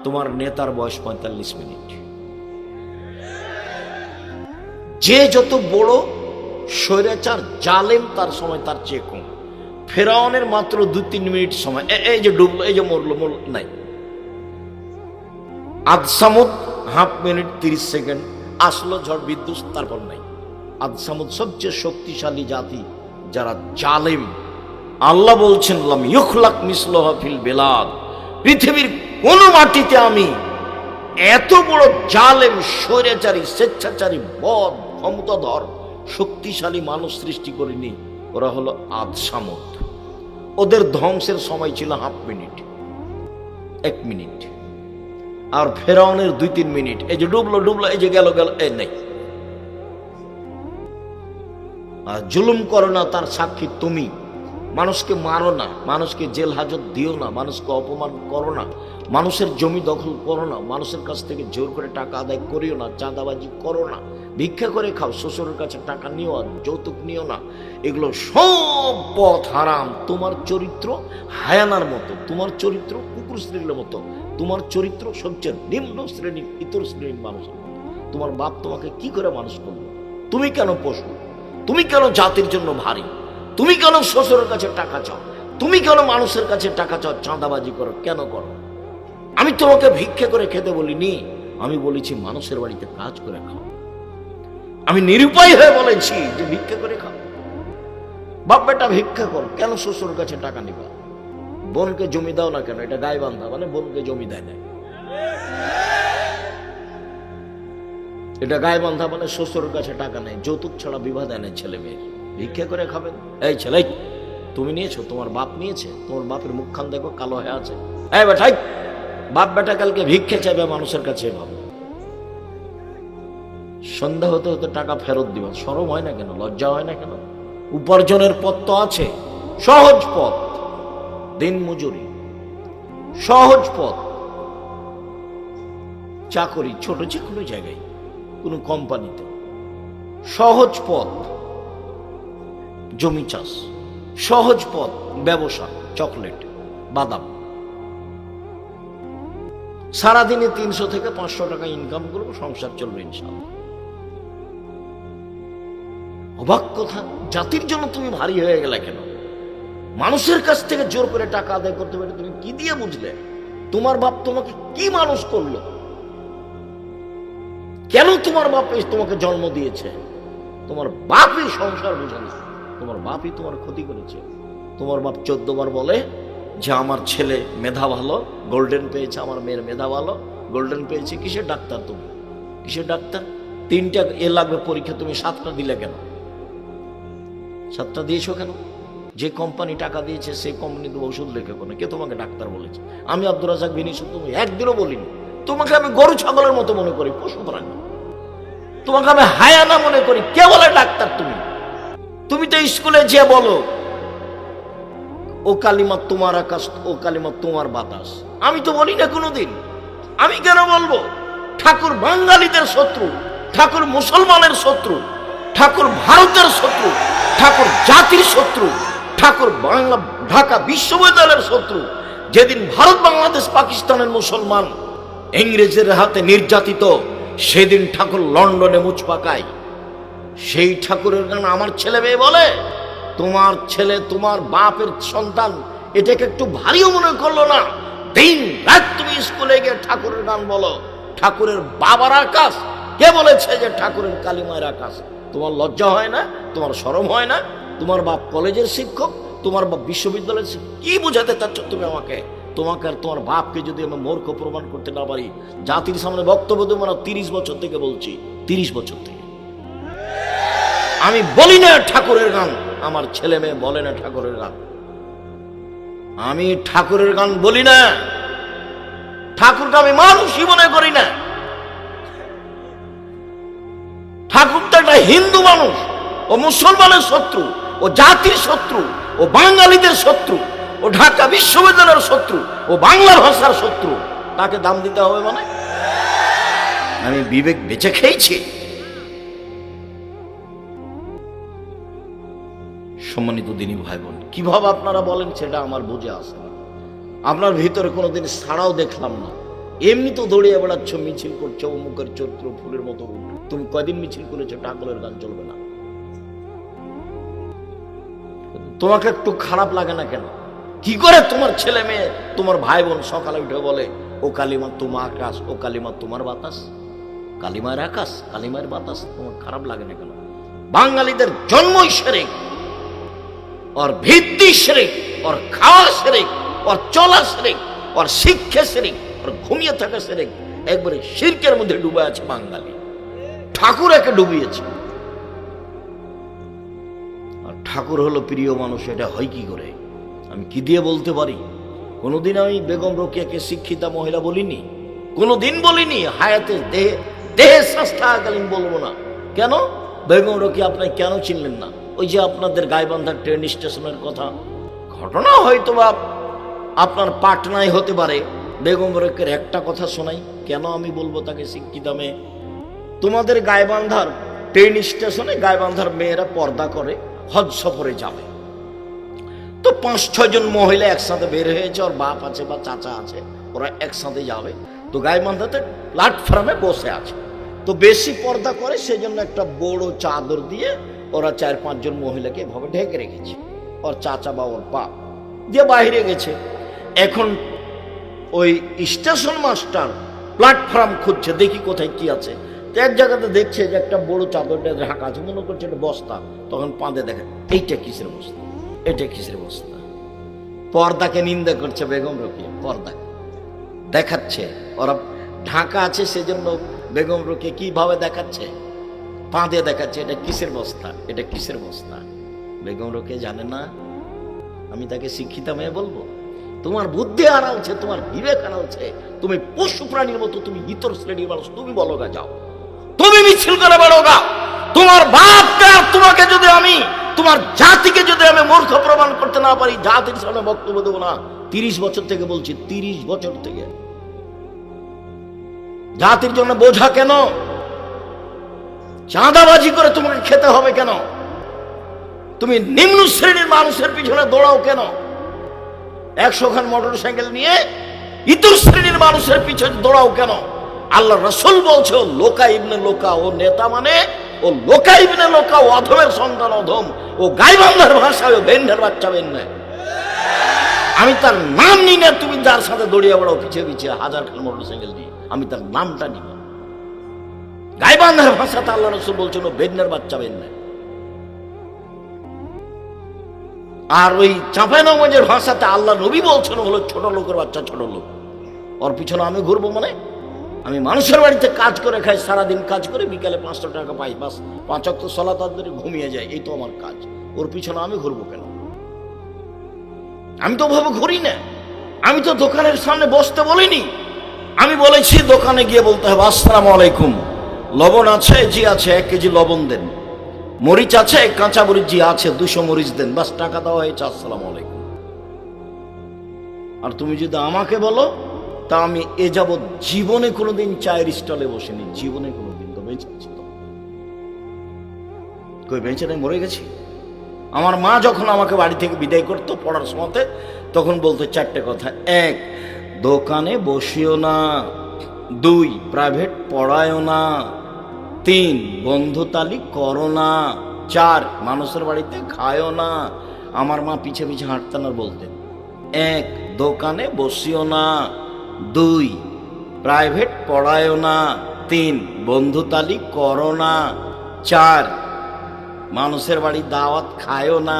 তোমার নেতার বয়স 45 মিনিট। যে যত বড় স্বৈরাচার জালেম তার সময় তার চেয়ে কম। ফেরাউনের মাত্র 2-3 মিনিট সময়, এই যে ডুবলো, এই যে মরলো নাই। আদ সামুদ হাফ মিনিট 30 সেকেন্ড, আসলো ঝড় বিদ্যুৎ, তারপর নাই। আদ সামুদ সবচেয়ে শক্তিশালী জাতি যারা জালেম। আল্লাহ বলছেন লাম ইখলাক মিসলুহা ফিল বিলাদ, পৃথিবীর কোন মাটিতে আমি এত বড় জালেম, স্বৈরাচারী, স্বেচ্ছাচারী, বদ, ক্ষমতাধর, শক্তিশালী মানুষ সৃষ্টি করিনি। ওরা হলো আদ সামুদ। ওদের ধ্বংসের সময় ছিল হাফ মিনিট, 1 মিনিট। আর ফেরাউনের 2-3 মিনিট, এই যে ডুবলো, এই যে গেল, এই নেই। আর জুলুম করো না তার সাক্ষী তুমি। মানুষকে মারো না, মানুষকে জেল হাজত দিও না, মানুষকে অপমান করো না, মানুষের জমি দখল করো না, মানুষের কাছ থেকে জোর করে টাকা আদায় করিও না, চাঁদাবাজি করো না, ভিক্ষা করে খাও, শ্বশুরের কাছে টাকা নিও না, যৌতুক নিও না। এগুলো সব পথ হারাম। তোমার চরিত্র হায়ানার মতো, তোমার চরিত্র কুকুর শ্রেণীর মতো, তোমার চরিত্র সবচেয়ে নিম্ন শ্রেণীর, ইতর শ্রেণীর মানুষের মতো। তোমার বাপ তোমাকে কি করে মানুষ করলো? তুমি কেন পশু? তুমি কেন জাতির জন্য ভারী? তুমি কেন শ্বশুরের কাছে টাকা চাও? তুমি কেন মানুষের কাছে টাকা চাও, চাঁদাবাজি করো? কেন করো? আমি তোমাকে ভিক্ষা করে খেতে বলিনি, আমি বলেছি মানুষের বাড়িতে কাজ করে খাও। আমি নিরুপায় হয়ে বলেছি যে ভিক্ষা করে খাও। বাপ বেটা ভিক্ষা করো, কেন শ্বশুরের কাছে টাকা নিবা? বোনকে জমি দাও না কেন? এটা গায়ে বান্ধা, মানে বোনকে জমি দেয় না। এটা গায়ে বান্ধা, মানে শ্বশুরের কাছে টাকা নেই, যৌতুক ছাড়া বিবাহ দেয় না ছেলে মেয়ের। ভিক্ষা করে খাবেন? এই ছেলে, তুমি নিয়েছো? তোমার বাপ নিয়েছে? তোমার বাপের মুখখান দেখো কালো হয়ে আছে। এই বেটাই, বাপ বেটা কালকে ভিক্ষা চাইবে মানুষের কাছে, ভাবো। সন্ধ্যা হতে হতে টাকা ফেরত দিবা, শরম হয় না কেন? লজ্জা হয় না কেন? উপার্জনের পথ তো আছে, সহজ পথ, দিন মজুরি, সহজ পথ, চাকরি, ছোট যে কোনো জায়গায়, কোনো কোম্পানিতে, সহজ পথ, জমি চাষ, সহজ পথ, ব্যবসা, চকলেট, বাদাম। সারাদিনে 300 থেকে 500 টাকা ইনকাম করবো, সংসার চলবে ইনশাআল্লাহ। অবাক কথা, জাতির জন্য তুমি ভারী হয়ে গেলে কেন? মানুষের কাছ থেকে জোর করে টাকা আদায় করতে পারে, তুমি কি দিয়ে বুঝলে? তোমার বাপ তোমাকে কি মানুষ করলো? কেন তোমার বাপ তোমাকে জন্ম দিয়েছে? তোমার বাপই সংসার বোঝে না, তোমার বাপই তোমার ক্ষতি করেছে। তোমার বাপ 14 বার বলে যে আমার ছেলে মেধা ভালো, গোল্ডেন পেয়েছে, আমার মেয়ের মেধা ভালো, গোল্ডেন পেয়েছে। কিসের ডাক্তার তুমি? কিসের ডাক্তার? 3টা এ লাগবে পরীক্ষা, তুমি 7টা দিলে কেন? 7টা দিয়েছো কেন? যে কোম্পানি টাকা দিয়েছে সেই কোম্পানি তো ওষুধ লেখে কোনো, কে তোমাকে ডাক্তার বলেছে? আমি আব্দুর রাজাক বিন ইউসুফ তুমি একদিনও বলিনি। তোমাকে আমি গরু ছাগলের মতো মনে করি, পশু প্রাণী। তোমাকে আমি হায়ানা মনে করি, কে বলে ডাক্তার তুমি? তুমি তো স্কুলে যে বলো ও কালিমা তোমার আকাশ, ও কালিমা তোমার বাতাস। আমি তো বলি না কোনোদিন। আমি কেন বলবো? ঠাকুর বাঙালিদের শত্রু, ঠাকুর মুসলমানের শত্রু, ঠাকুর ভারতের শত্রু, ঠাকুর জাতির শত্রু, ঠাকুর বাংলা ঢাকা বিশ্ববিদ্যালয়ের শত্রু। যেদিন ভারত, বাংলাদেশ, পাকিস্তানের মুসলমান ইংরেজের হাতে নির্যাতিত, সেদিন ঠাকুর লন্ডনে মুচ পাকায়। সেই ঠাকুরের গান আমার ছেলে মেয়ে বলে। তোমার ছেলে তোমার বাপের সন্তান, এটাকে একটু ভারীও মনে করলো না? দিন রাত তুমি স্কুলে গিয়ে ঠাকুরের গান বলো। ঠাকুরের বাবার আকাশ, কে বলেছে যে ঠাকুরের কালিমায়ের আকাশ? তোমার লজ্জা হয় না? তোমার শরম হয় না? তোমার বাপ কলেজের শিক্ষক, তোমার বাপ বিশ্ববিদ্যালয়ের শিক্ষক। কি বোঝাতে চাচ্ছ তুমি আমাকে? তোমাকে আর তোমার বাপকে যদি আমি মূর্খ প্রমাণ করতে না পারি, জাতির সামনে বক্তব্য দেবো না। 30 বছর থেকে বলছি, 30 বছর থেকে আমি বলি না ঠাকুরের গান। আমার ছেলে মেয়ে বলে না ঠাকুরের গান। আমি ঠাকুরের গান বলি না। ঠাকুরকে আমি মানুষই মনে করি না। ঠাকুরটা একটা হিন্দু মানুষ, ও মুসলমানের শত্রু, ও জাতির শত্রু, ও বাঙালিদের শত্রু, ও ঢাকা বিশ্ববিদ্যালয়ের শত্রু, ও বাংলা ভাষার শত্রু। তাকে দাম দিতে হবে মানে? আমি বিবেক বেঁচে খেয়েছি। সম্মানিত দিনী ভাই বোন, কিভাবে আপনারা বলেন সেটা আমার বুঝে আসে না। আপনার ভিতরে কোনোদিন ছাড়াও দেখলাম না। এমনি তো দৌড়িয়ে বেড়াচ্ছ, মিছিল করছো অমুকের চরিত্র ফুলের মতো। তুমি কয়দিন মিছিল করেছো? ঠাকুরের গান চলবে না? তোমাকে একটু খারাপ লাগে না কেন? কি করে তোমার ছেলে মেয়ে, তোমার ভাই বোন সকালে উঠে বলে ও কালিমা তোমার আকাশ, ও কালিমা তোমার বাতাস, কালিমার আকাশ কালিমার বাতাস? তোমার খারাপ লাগে না কেন? বাঙালিদের জন্মই শিরক, ওর ভিত্তি শিরক, ওর খাওয়া শিরক, ওর চলা শিরক, ওর শিক্ষা শিরক, ওর ঘুমিয়ে থাকা শিরক। একবারে শিরকের মধ্যে ডুবে আছে বাঙালি। ঠাকুর একে ডুবিয়েছে। আর ঠাকুর হলো প্রিয় মানুষ, এটা হয় কি করে? আমি কি দিয়ে বলতে পারি? কোনোদিন আমি বেগম রোকেয়াকে শিক্ষিতা মহিলা বলিনি, কোনোদিন বলিনি। হায়াতে দেহে স্বাস্থ্যকালীন বলবো না। কেন? বেগম রোকেয়া আপনি কেন চিনলেন না? ওই যে আপনাদের গাইবান্ধার ট্রেন স্টেশনের কথা, ঘটনা হয়তো বা আপনার পাটনায় হতে পারে। বেগম রোকেয়ার একটা কথা শোনাই, কেন আমি বলবো তাকে শিক্ষিতা মেয়ে? তোমাদের গাইবান্ধার ট্রেন স্টেশনে গাইবান্ধার মেয়েরা পর্দা করে হজ সফরে যাবে। তো 5-6 জন মহিলা একসাথে বের হয়েছে, ওর বাপ আছে বা চাচা আছে, ওরা একসাথে যাবে। তো গাইবান্ধাতে প্ল্যাটফর্মে বসে আছে। তো বেশি পর্দা করে সেজন্য একটা বড় চাদর দিয়ে ওরা 4-5 জন মহিলাকে এভাবে ঢেকে রেখেছে। ওর চাচা বা ওর বাপ দিয়ে বাইরে গেছে। এখন ওই স্টেশন মাস্টার প্ল্যাটফর্ম খুঁজছে, দেখি কোথায় কি আছে। তো এক জায়গাতে দেখছে যে একটা বড় চাদরটা ঢাকা আছে, মনে করছে এটা বস্তা। তখন পাঁদে দেখে এইটা কিসের বস্তা, এটা কিসের বস্তা? পর্দাকে নিন্দা করছে বেগম রোকেয়া, পর্দা দেখাচ্ছে। ওরা ঢাকা আছে সেজন্য বেগম রোকেয়া কিভাবে দেখাচ্ছে? পাঁদে দেখাচ্ছে এটা কিসের বস্তা, এটা কিসের বস্তা। বেগম রোকেয়া জানে না আমি তাকে শিক্ষিতা মেয়ে বলবো? তোমার বুদ্ধি হারাচ্ছে, তোমার বিবেক হারাচ্ছে। তুমি পশু প্রাণীর মতো, তুমি ইতর শ্রেণীর মানুষ। তুমি বলো গা, যাও তুমি মিছিল করে বেড়ো গা। তোমার বাপকে আর তোমাকে যদি আমি, তোমার জাতিকে যদি আমি মূর্খ প্রমাণ করতে না পারি, জাতির সামনে বক্তব্য দেবো না। 30 বছর থেকে বলছি, 30 বছর থেকে। জাতির জন্য বোঝা কেন? চাঁদাবাজি করে তোমাকে খেতে হবে কেন? তুমি নিম্ন শ্রেণীর মানুষের পিছনে দৌড়াও কেন? 100 খান মোটর সাইকেল নিয়ে ইতর শ্রেণীর মানুষের পিছনে দৌড়াও কেন? আল্লাহ রাসূল বলছে ও লোকা ইবনে লোকা, ও নেতা মানে ও লোকা ইবনে লোকা, ও অধমের সন্তান অধম, ও গাইবান্ধার ভাষায় ও বেন্ডের বাচ্চা বেন্ডে। আমি তার নাম নিই না, তুমি যার সাথে দৌড়িয়ে বেড়াও পিছিয়ে পিছিয়ে 1000 খান মোটর সাইকেল নিয়ে, আমি তার নামটা নিব। গাইবান্ধার ভাষাতে আল্লাহ রাসূল বলছেন ও বেন্ডের বাচ্চা বেন্ডে। আর ওই চাঁপাইনবাবগঞ্জের ভাষাতে আল্লাহ নবী বলছেন হলো ছোট লোকের বাচ্চা, ছোট লোক। ওর পিছনে আমি ঘুরবো মানে? আমি মানুষের বাড়িতে কাজ করে খাই, সারাদিন কাজ করে বিকালে 500 টাকা পাই, বাস 5 ওয়াক্ত সালাত আদায় করে ঘুমিয়ে যাই, এই তো আমার কাজ। ওর পিছনে আমি ঘুরবো কেন? আমি তো ওভাবে ঘুরি না। আমি তো দোকানের সামনে বসতে বলিনি। আমি বলেছি দোকানে গিয়ে বলতে হবে আসসালামু আলাইকুম, লবণ আছে? জি আছে। 1 কেজি লবণ দেন। মরিচ আছে? কাঁচা মরিচ জি আছে, 200 মরিচ দেন। বাস টাকা দেওয়া হয়েছে, আসসালামু আলাইকুম। আর তুমি যদি আমাকে বলো, তা আমি এ যাবৎ জীবনে কোনোদিন চায়ের স্টলে বসিনি, জীবনে কোনোদিন। তো বেঁচে আছি তো? কই বেঁচে নেই, মরে গেছি। আমার মা যখন আমাকে বাড়ি থেকে বিদায় করতো পড়ার সময়তে, তখন বলতো 4টে কথা। 1, দোকানে বসিও না। 2, প্রাইভেট পড়ায়ও না। 3, বন্ধুতালি করো না। 4, মানুষের বাড়িতে খায়ও না। আমার মা পিছে পিছে হাঁটতেন আর বলতেন 1, দোকানে বসিও না। 2, প্রাইভেট পড়ায়ও না। 3, বন্ধুতালি করো না। 4, মানুষের বাড়ি দাওয়াত খায়ও না।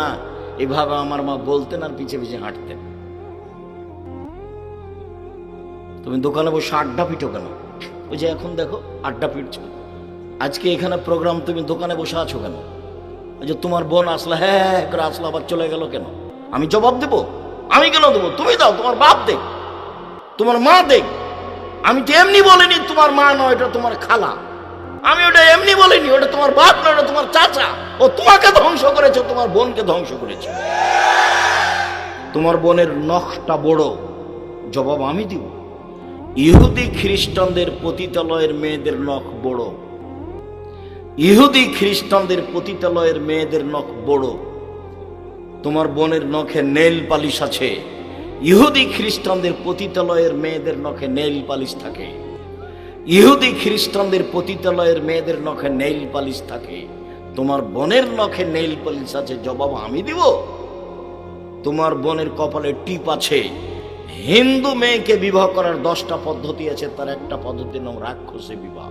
এভাবে আমার মা বলতেন আর পিছে পিছে হাঁটতেন। তুমি দোকানে বসে আড্ডা পিটো কেন? ওই যে এখন দেখো আড্ডা পিটছো। আজকে এখানে প্রোগ্রাম, তুমি দোকানে বসে আছো কেন? ওই যে তোমার বোন আসলো, হ্যাঁ করে আসলো, আবার চলে গেল কেন? আমি জবাব দেব? আমি কেন দেবো? তুমি দাও, তোমার বাপ দেখ, তোমার মা দেখ। আমি তো এমনি বলিনি তোমার মা নয়, এটা তোমার খালা। আমি ওটা এমনি বলিনি, ওটা তোমার বাপ নয়, ওটা তোমার চাচা। ও তোমাকে ধ্বংস করেছে, তোমার বোনকে ধ্বংস করেছে। তোমার বোনের নখটা বড়, জবাব আমি দিব। ইহুদি খ্রিস্টানদের পতিতালয়ের মেয়েদের নখ বড়। ইহুদি খ্রিস্টানদের পতিতালয়ের মেয়েদের নখ বড়। তোমার বোনের নখে নেল পালিশ আছে, ইহুদি খ্রিস্টানদের পতিতালয়ের মেয়েদের নখে নেইল পালিশ থাকে, ইহুদি খ্রিস্টানদের পতিতালয়ের মেয়েদের নখে নেইল পালিশ থাকে। তোমার বোনের নখে নেইল পালিশ আছে, জবাব আমি দিব? তোমার বোনের কপালে টিপ আছে। হিন্দু মেয়েকে বিবাহ করার 10টা পদ্ধতি আছে, তার একটা পদ্ধতির নাম রাক্ষসী বিবাহ।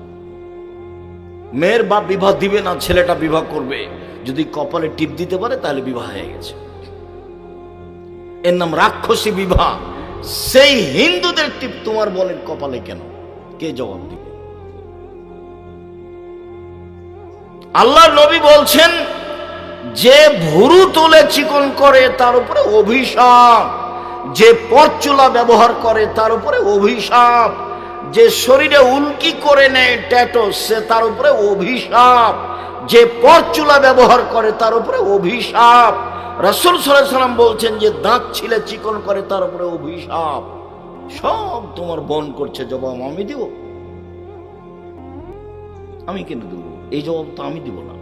মেয়ের বাপ বিবাহ দিবে না, ছেলেটা বিবাহ করবে। যদি কপালে টিপ দিতে পারে তাহলে বিবাহ হয়ে গেছে। এর নাম রাক্ষসী বিবাহ। সেই হিন্দুদের টিপ তোমার বোনের কপালে কেন? কে জবাব দিবে? আল্লাহ নবী বলছেন, যে ভুরু তুলে চিকন করে তার উপরে অভিশাপ, যে পরচুলা ব্যবহার করে তার উপরে অভিশাপ, যে শরীরে উল্কি করে নেয় ট্যাটু সে তার উপরে অভিশাপ, যে পরচুলা ব্যবহার করে তার উপরে অভিশাপ। রাসূল সাল্লাল্লাহু আলাইহি ওয়াসাল্লাম বলছেন, যে দাঁত ছিলে চিকন করে তার উপরে অভিশাপ। সব তোমার বোন করছে, জবাব আমি দিব? আমি কেন দেব? এই জবাব তো আমি দিব না।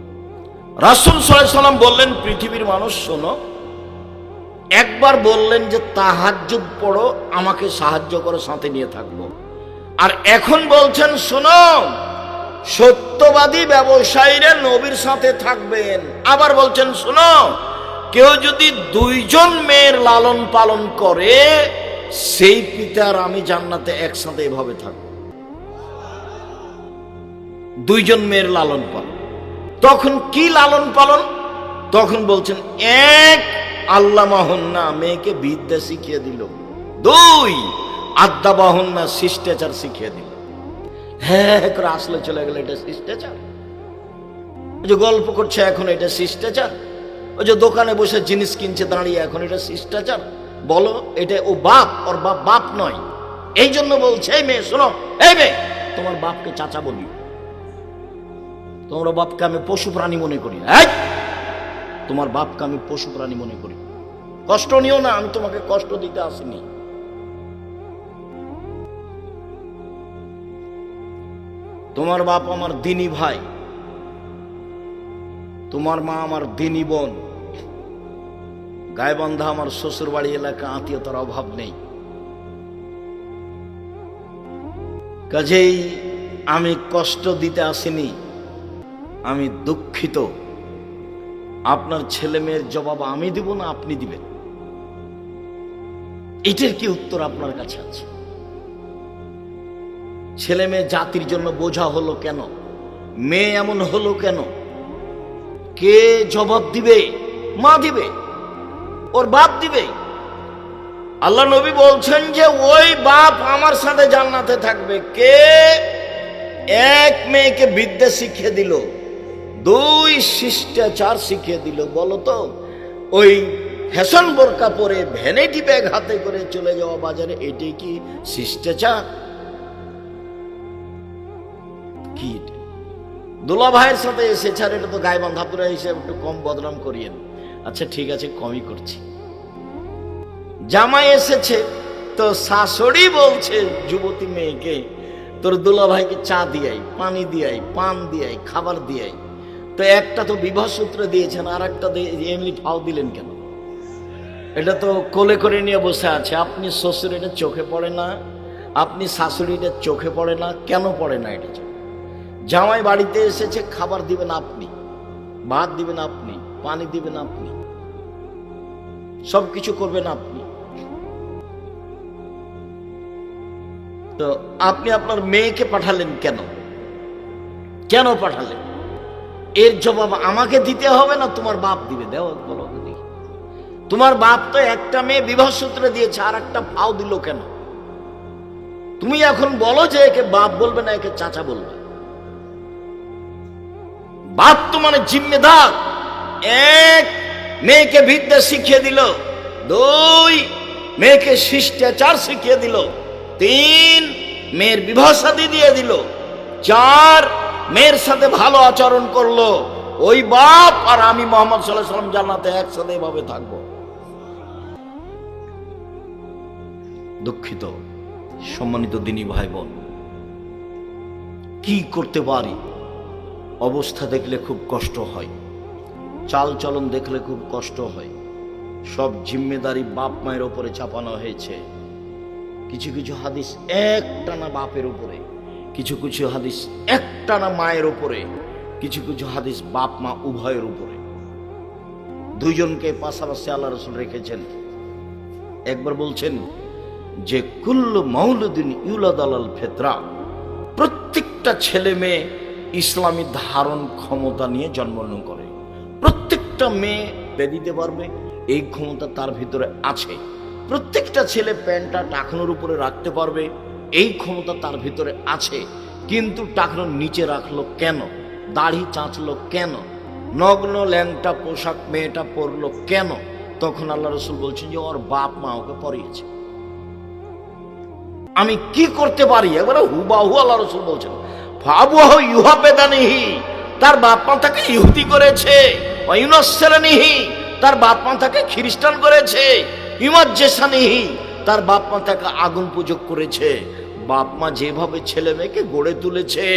রাসূল সাল্লাল্লাহু আলাইহি ওয়াসাল্লাম বললেন, পৃথিবীর মানুষ শোনো, একবার বললেন যে তাহাজ্জুদ পড়ো, আমাকে সাহায্য করো, সাথে নিয়ে থাকবো। আর এখন বলছেন শোনো, সত্যবাদী ব্যবসায়ীরা নবীর সাথে থাকবেন। আবার বলছেন শোনো, কেউ যদি 2জন মেয়ের লালন পালন করে, সেই পিতার আমি জান্নাতে একসাথে এভাবে থাকবো। 2জন মেয়ের লালন পালন। তখন কি লালন পালন? তখন বলছেন, 1 আল্লামাহুন্না, মেয়েকে বিদ্যা শিখিয়ে দিল। 2 আদ্দাবাহুন্না, শিষ্টাচার শিখিয়ে দিল। হ্যাঁ করে আসলে চলে গেল, এটা শিষ্টাচার? ওই যে গল্প করছে এখন, এটা শিষ্টাচার? ওই যে দোকানে বসে জিনিস কিনছে দাঁড়িয়ে, এখন এটা শিষ্টাচার? বলো, এটা ও বাপ, ওর বাপ বাপ নয়। এই জন্য বলছে, এই মেয়ে শোনো, এই মেয়ে তোমার বাপকে চাচা বলি, তোমার বাপকে আমি পশু প্রাণী মনে করি। তোমার বাপকে আমি পশু প্রাণী মনে করি। কষ্ট নিও না, আমি তোমাকে কষ্ট দিতে আসিনি। তোমার বাপ আমার দিনী ভাই, তোমার মা আমার দিনী বোন, গায়বান্ধা আমার শ্বশুর বাড়ি এলাকা, আত্মীয়তার অভাব নেই। কাজেই আমি কষ্ট দিতে আসিনি, আমি দুঃখিত। আপনার ছেলে মেয়ের জবাব আমি দিব না আপনি দিবেন? এটার কি উত্তর আপনার কাছে আছে? ছেলে মেয়ে জাতির জন্য বোঝা হলো কেন? মেয়ে এমন হলো কেন? কে জবাব দিবে? মা দিবে, ওর বাপ দিবে। আল্লাহ নবী বলছেন যে ওই বাপ আমার সাথে জান্নাতে থাকবে। কে? 1 মেয়েকে বিদ্যা শিখিয়ে দিল, 2 শিষ্টাচার শিখিয়ে দিল। বলো তো, ওই ফ্যাশন বোরকা পরে ভ্যানিটি ব্যাগ হাতে করে চলে যাওয়া বাজারে, এটাই কি শিষ্টাচার? কি দুলা ভাইয়ের সাথে এসেছে, আর এটা তো গায়বান্ধাপুরা হিসেবে একটু কম বদনাম করিয়েন। আচ্ছা ঠিক আছে, কমই করছি। জামাই এসেছে তো শাশুড়ি বলছে যুবতী মেয়েকে, তোর দুলা ভাইকে চা দিয়াই, পানি দিয়াই, পান দিয়াই, খাবার দিয়াই। তো একটা তো বিবাহ সূত্র দিয়েছেন, আর একটা এমনি ফাও দিলেন কেন? এটা তো কোলে করে নিয়ে বসে আছে। আপনি শ্বশুর, এটা চোখে পড়ে না? আপনি শাশুড়ি, এটা চোখে পড়ে না? কেন পড়ে না? এটা জামাই বাড়িতে এসেছে, খাবার দিবেন আপনি, ভাত দিবেন আপনি, পানি দিবেন আপনি, সবকিছু করবেন আপনি। তো আপনি আপনার মেয়েকে পাঠালেন কেন? কেন পাঠালেন? এর জবাব আমাকে দিতে হবে না তোমার বাপ দিবে? দেও, বলো দেখি। তোমার বাপ তো একটা মেয়ে বিবাহ সূত্রে দিয়েছে, আর একটা ফাও দিল কেন? তুমি এখন বলো যে একে বাপ বলবে না, একে চাচা বলবে। বাপ তো মানে জিম্মেদার। 1 মেয়েকে বিদ্যা শিখিয়ে দিল, 2 মেয়েকে শিষ্টাচার শিখিয়ে দিল, 3 মেয়ের বিবাহ শাদী দিয়ে দিল, 4 মেয়ের সাথে ভালো আচরণ করলো। ওই বাপ আর আমি মুহাম্মদ সাল্লাল্লাহু আলাইহি ওয়াসাল্লাম জান্নাতে একসাথে এভাবে থাকবো। দুঃখিত সম্মানিত দিনী ভাই বোন, কি করতে পারি? অবস্থা দেখলে খুব কষ্ট হয়, চাল চলন দেখলে খুব কষ্ট হয়, সব জিম্মেদারি বাপ মায়ের উপরে চাপানো হয়েছে। কিছু কিছু হাদিস একটানা বাপের উপরে, কিছু কিছু হাদিস একটানা মায়ের উপরে, কিছু কিছু হাদিস বাপ মা উভয়ের উপরে। দুইজনকে পাশাপাশি আল্লাহ রাসূল রেখেছেন। একবার বলছেন যে কুল্লু মাউলুদিন ইউলাদ আলাল ফিতরা, প্রত্যেকটা ছেলে মেয়ে ইসলামী ধারণ ক্ষমতা নিয়ে জন্মগ্রহণ করে। প্রত্যেকটা মেয়ে বেদিতে পারবে, এই ক্ষমতা তার ভিতরে আছে। প্রত্যেকটা ছেলে প্যান্টটা টাকনোর উপরে রাখতে পারবে, এই ক্ষমতা তার ভিতরে আছে। কিন্তু টাকনোর নিচে রাখলো কেন? দাড়ি চাঁচলো কেন? নগ্ন ল্যাংটা পোশাক মেয়েটা পরলো কেন? তখন আল্লাহ রাসূল বলছেন যে ওর বাপ মা ওকে পরিয়েছে। আমি কি করতে পারি? একবারে হুবাহু আল্লাহ রাসূল বলছেন ফাবুহু ইউহাবেদানিহি, তার বাপ মা তাকে ইহুদি করেছে, ওয়া ইউনাসসারানিহি, তার বাপ মা তাকে খ্রিস্টান করেছে, ইমাজ্জেসানিহি, তার বাপ মা তাকে আগুন পূজক করেছে। বাপ মা যেভাবে ছেলে মেয়েকে গড়ে তুলেছে,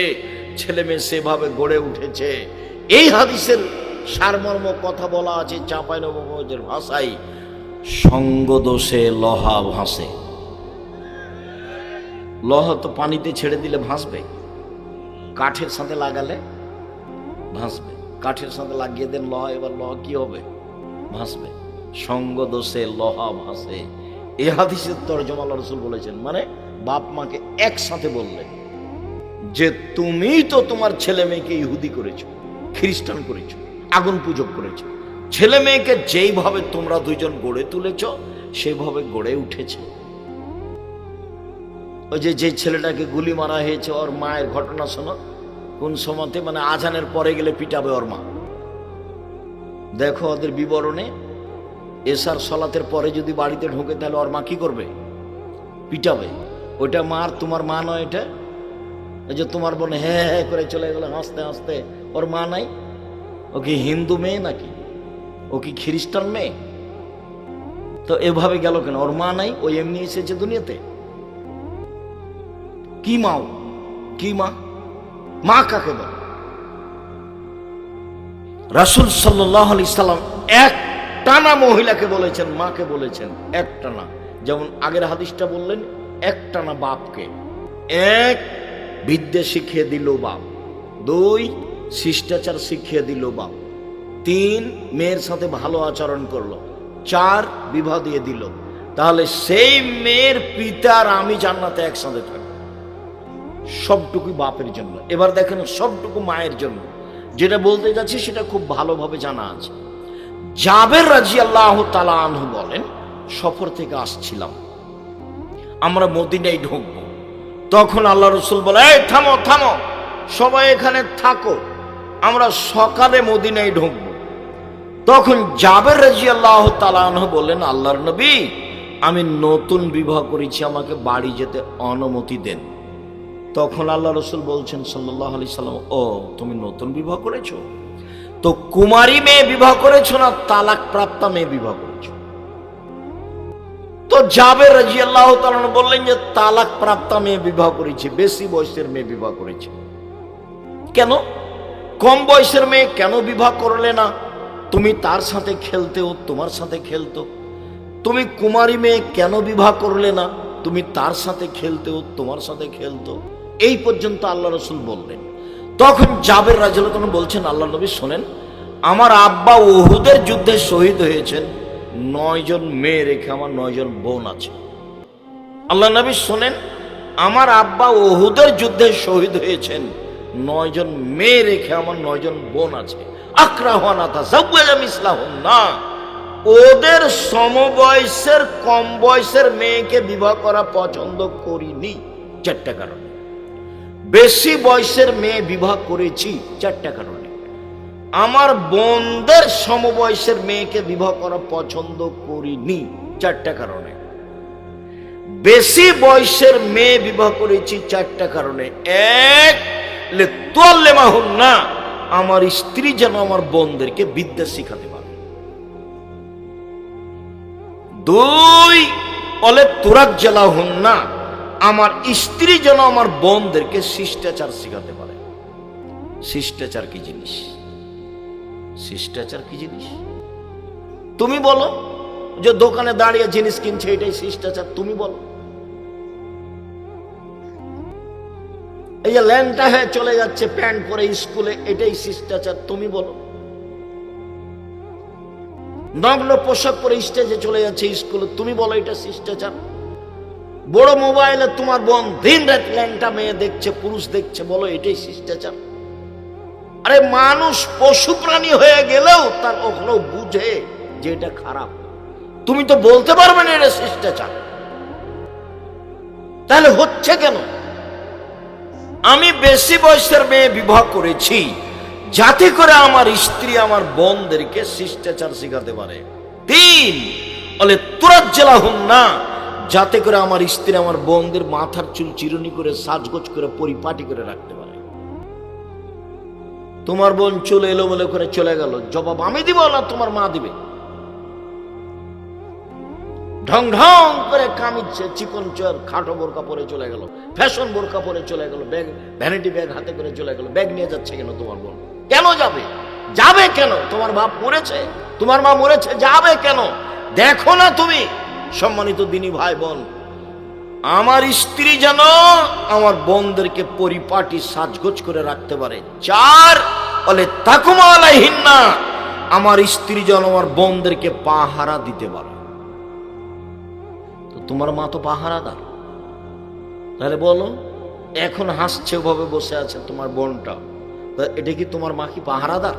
ছেলে মেয়ে সেভাবে গড়ে উঠেছে। এই হাদিসের সারমর্ম কথা বলা আছে চাঁপাইনবাবগঞ্জের ভাষায়, সঙ্গ দোষে লোহা ভাসে। লোহা তো পানিতে ছেড়ে দিলে ভাসবে, কাঠের সাথে লাগালে ভাসবে। কাঠের সাথে লাগিয়ে দেন লোহা, এবার লোহা কি হবে? ভাসবে। সঙ্গ দোষে লোহা ভাসে, এই হাদিসের তরজমা আল্লাহ রাসূল বলেছেন। মানে বাপ মাকে একসাথে বললেন যে তুমি তো তোমার ছেলে মেয়েকে ইহুদি করেছো, খ্রিস্টান করেছো, আগুন পূজক করেছো। ছেলে মেয়েকে যেইভাবে তোমরা দুইজন গড়ে তুলেছ সেভাবে গড়ে উঠেছে। ওই যে ছেলেটাকে গুলি মারা হয়েছে, ওর মায়ের ঘটনা শোনো। কোন সময়তে মানে আজানের পরে গেলে পিটাবে ওর মা। দেখো ওদের বিবরণে, এশার সালাতের পরে যদি বাড়িতে ঢোকে তাহলে ওর মা কি করবে? পিটাবে। ওইটা মার, তোমার মা নয় এটা। ওই যে তোমার বোন হ্যাঁ হ্যাঁ করে চলে গেল হাসতে হাসতে, ওর মা নাই। ও কি হিন্দু মেয়ে নাকি? ও কি খ্রিস্টান মেয়ে? তো এভাবে গেল কেন? ওর মা নাই, ও এমনি এসেছে দুনিয়াতে। কি মাও? কি মা? মা কাকে বলে? রাসূল সাল্লাল্লাহু আলাইহি সাল্লাম এক টানা মহিলাকে বলেছেন, মাকে বলেছেন এক টানা। যেমন আগের হাদিসটা বললেন এক টানা বাপকে। এক, বিদ্যা শিখিয়ে দিল বাপ। দুই, শিষ্টাচার শিখিয়ে দিল বাপ। তিন, মেয়ের সাথে ভালো আচরণ করলো। চার, বিবাহ দিয়ে দিল। তাহলে সেই মেয়ের পিতার আমি জান্নাতে একসাথে থাকবো। সবটুকুই বাপের জন্য। এবার দেখেন সবটুকু মায়ের জন্য। যেটা বলতে যাচ্ছি সেটা খুব ভালোভাবে জানা আছে। জাবের রাদিয়াল্লাহু তাআলা আনহু বলেন, সফর থেকে আসছিলাম, আমরা মদিনায় ঢুকবো। তখন আল্লাহ রাসূল বলে, এই থামো থামো, সবাই এখানে থাকো, আমরা সকালে মদিনায় ঢুকবো। তখন জাবের রাদিয়াল্লাহু তাআলা আনহু বললেন, আল্লাহর নবী, আমি নতুন বিবাহ করেছি, আমাকে বাড়ি যেতে অনুমতি দেন। তখন আল্লাহ রাসূল বলছেন সাল্লাল্লাহু আলাইহি সাল্লাম, ও তুমি নতুন বিবাহ করেছো? তো কুমারী মেয়ে বিবাহ করেছো না তালাক প্রাপ্তা মেয়ে বিবাহ করেছো? তো জাবের রাদিয়াল্লাহু তাআলা বললেন যে তালাক প্রাপ্তা মেয়ে বিবাহ করেছি, বেশি বয়সের মেয়ে বিবাহ করেছি। কেন? কম বয়সের মেয়ে কেন বিবাহ করলে না? তুমি তার সাথে খেলতে, ও তোমার সাথে খেলতো। তুমি কুমারী মেয়ে কেন বিবাহ করলে না? তুমি তার সাথে খেলতে, ও তোমার সাথে খেলতো। এই পর্যন্ত আল্লাহ রাসূল বললেন। তখন জাবের রাদিয়াল্লাহু আনহু বলছেন, আল্লাহ নবী শোনেন, আমার আব্বা উহুদের যুদ্ধে শহীদ হয়েছেন, 9 জন মেয়ে রেখে আমার 9 জন বোন আছে। আল্লাহ নবী শোনেন, আমার আব্বা উহুদের যুদ্ধে শহীদ হয়েছেন, 9 জন মেয়ে রেখে আমার 9 জন বোন আছে। আকরাহুনা তাযাওয়াজা মিসলাহুন্না, ওদের সমবয়সের কম বয়সের মেয়েকে বিবাহ করা পছন্দ করিনি 4টা কারণে। বেশি বয়সের মেয়ে বিবাহ করেছি 4টা কারণে। আমার বোনদের সমবয়সের মেয়েকে বিবাহ করা পছন্দ করিনি 4টা কারণে। বেশি বয়সের মেয়ে বিবাহ করেছি 4টা কারণে। এক, লিতুআল্লিমাহুন্না, আমার স্ত্রী যেন আমার বোনদেরকে বিদ্যা শিখাতে পারে। 2, লিতুরাজ্জিলাহুন্না, আমার স্ত্রী যেন আমার বোনদেরকে শিষ্টাচার শিখাতে পারে। শিষ্টাচার কি জিনিস? শিষ্টাচার কি জিনিস তুমি বলো? যে দোকানে দাঁড়িয়ে জিনিস কিনছে, এটাই শিষ্টাচার? তুমি বলো। এই যে ল্যাংটা হয়ে চলে যাচ্ছে প্যান্ট পরে স্কুলে, এটাই শিষ্টাচার? তুমি বলো। নগ্ন পোশাক পরে স্টেজে চলে যাচ্ছে স্কুলে, তুমি বলো এটা শিষ্টাচার? বড় মোবাইলে তোমার বোন দিন রাত ল্যাংটা মেয়ে দেখছে, পুরুষ দেখছে, বলো এটাই শিষ্টাচার? আরে মানুষ পশু প্রাণী হয়ে গেলেও তার ওখানে বুঝে যে এটা খারাপ। তুমি তো বলতে পারবে না এটা শিষ্টাচার। তাহলে হচ্ছে কেন? আমি বেশি বয়সের মেয়ে বিবাহ করেছি যাতে করে আমার স্ত্রী আমার বোনদেরকে শিষ্টাচার শিখাতে পারে। 3 বলে তুরাজ্জালাহুন না, যাতে করে আমার স্ত্রী আমার বোনদের মাথার চুল চিরুনি করে সাজগোজ করে পরিপাটি করে রাখতে পারে। তোমার বোন চুল এলোমেলো করে চলে গেল, জবাব আমি দিব না তোমার মা দিবে? ঢং ঢং করে কামিচ্ছে, চিকন চর খাটো বোরকা পরে চলে গেল, ফ্যাশন বোরকা পরে চলে গেল, ব্যাগ ভ্যানিটি ব্যাগ হাতে করে চলে গেল। ব্যাগ নিয়ে যাচ্ছে কেন তোমার বোন? কেন যাবে? যাবে কেন? তোমার বাপ মরেছে, তোমার মা মরেছে, যাবে কেন? দেখো না তুমি? সম্মানিত দিনী ভাই বোন, আমার স্ত্রী যেন আমার বোনদেরকে পরিপাটি সাজগোজ করে রাখতে পারে। 4 বলে তাকুমা আলাইহিন্না, আমার স্ত্রী যেন আমার বোনদেরকে পাহারা দিতে পারে। তো তোমার মা তো পাহারাদার। তাহলে বলো, এখন হাসছে ওভাবে বসে আছে তোমার বোনটা, এটা কি তোমার মা কি পাহারাদার?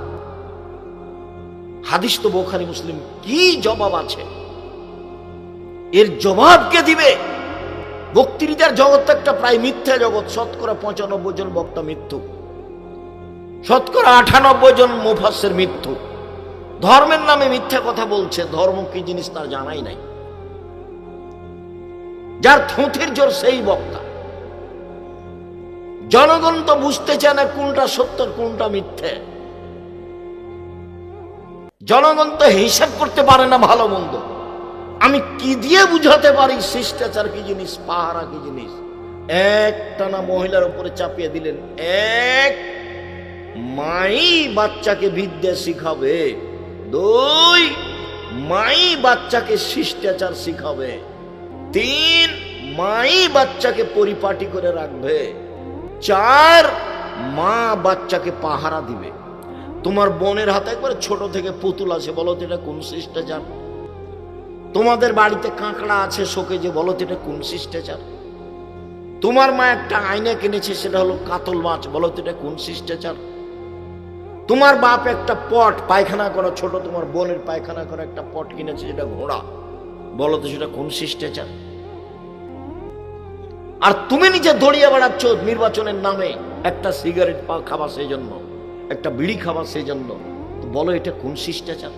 হাদিস তো বুখারী মুসলিম। কি জবাব আছে এর? জবাব কে দিবে? বক্তৃতার জগৎ একটা প্রায় মিথ্যা জগৎ। শতকরা 95 জন বক্তা মিথ্যুক, শতকরা 98 জন মুফাসসির মিথ্যুক। ধর্মের নামে মিথ্যা কথা বলছে, ধর্ম কি জিনিস তার জানাই নাই। যার থুঁথির জোর সেই বক্তা। জনগণ তো বুঝতে চায় না কোনটা সত্য কোনটা মিথ্যে। জনগণ তো হিসাব করতে পারে না ভালো মন্দ। আমি কি দিয়ে বুঝাতে পারি শিষ্টাচার কি জিনিস, পাহারা কি জিনিস? একটানা মহিলার উপরে চাপিয়ে দিলেন। 1 মাই বাচ্চাকে বিদ্যা শিখাবে, 2 মাই বাচ্চাকে শিষ্টাচার শিখাবে, 3 মাই বাচ্চাকে পরিপাটি করে রাখবে, 4 মা বাচ্চাকে পাহারা দিবে। তোমার বোনের হাতে একবার ছোট থেকে পুতুল আছে, বলো তো এটা কোন শিষ্টাচার? তোমাদের বাড়িতে কাঁকড়া আছে শোকেজে, বলো তো এটা কোন শিষ্টাচার? তোমার মা একটা আয়না কিনেছে, সেটা হলো কাতল মাছ, বলো তো এটা কোন শিষ্টাচার? তোমার বাপ একটা পট পায়খানা করা, ছোট তোমার বোনের পায়খানা করা একটা পট কিনেছে, যেটা ঘোড়া, বলো তো সেটা কোন শিষ্টাচার? আর তুমি নিজে দড়িয়ে বেড়াচ্ছ নির্বাচনের নামে, একটা সিগারেট খাবা সেই জন্য, একটা বিড়ি খাবা সেই জন্য, বলো এটা কোন শিষ্টাচার?